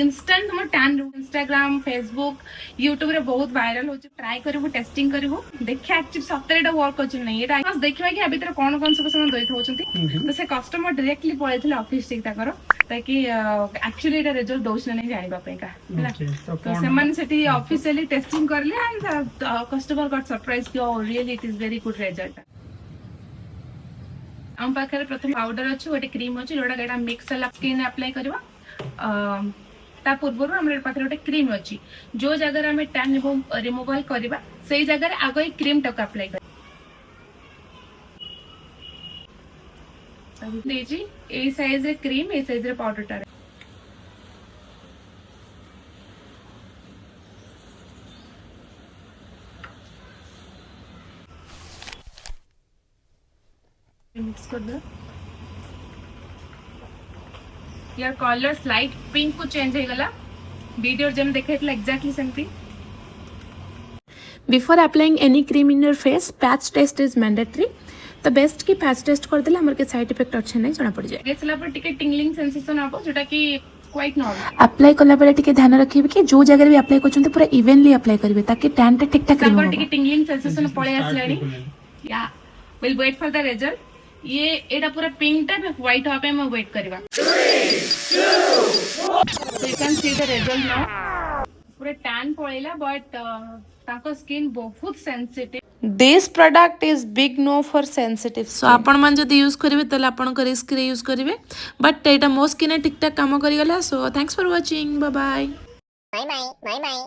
Instant हम tan Instagram Facebook YouTube रे बहुत वायरल हो ट्राई करू टेस्टिंग करू देखिए एक्चुअली सतरे वर्क कर नहीं एटा बस देखिबा कि भीतर कौन कौन सब समय दैत होचंती तो से कस्टमर डायरेक्टली पळैथिले ऑफिस ठीक ताकर ताकि एक्चुअली एटा रिजल्ट दोस नहीं जानिबा पे का तो से मन सेठी ऑफिशियली टेस्टिंग करले एंड कस्टमर गॉट सरप्राइज कि oh really it is very good result हम पाखे प्रथम पाउडर अच्छे गोटे क्रीम अच्छे जोटा मिक्स स्किन अप्लाई करवा ता पूर्व हम पाखे गोटे क्रीम अच्छी जो जगह आम टैन रिमूवाल करवा से जगह आग ये क्रीम टाक अप्लाई कर साइज रे क्रीम ए साइज रे पाउडर टा मिक्स कर दो यार कलर स्लाइट पिंक को चेंज हो गला वीडियो जम देखेतला एग्जैक्टली सेमती Before applying any cream in your face, patch test is mandatory. तो बेस्ट की पैच टेस्ट कर देले हमर के साइड इफेक्ट अच्छे नहीं जଣା पड़ जाए गेसला पर टिके टिंगलिंग सेंसेशन आबो जोटा कि क्वाइट नॉर्मल अप्लाई करला बेले टिके ध्यान रखिबे कि जो जगह भी अप्लाई करछन पूरा इवनली अप्लाई करिवे ताकि टैन टा ठीक ठाक पर रिमूव टिके टिंगलिंग सेंसेशन पळे आसलानी या will wait for the result ये एटा पूरा पिंक टा व्हाइट हो पे मैं वेट करबा 3 2 you can see the result now पूरा टैन पळेला बट ताको स्किन बहुत sensitive this product is big no for sensitive so आपण मन जदी यूज करिवे तले आपण को रिस्क रे यूज करिवे बट एटा मो स्किन ठीक ठाक काम करी गला so thanks for watching bye bye Bye bye. Bye bye.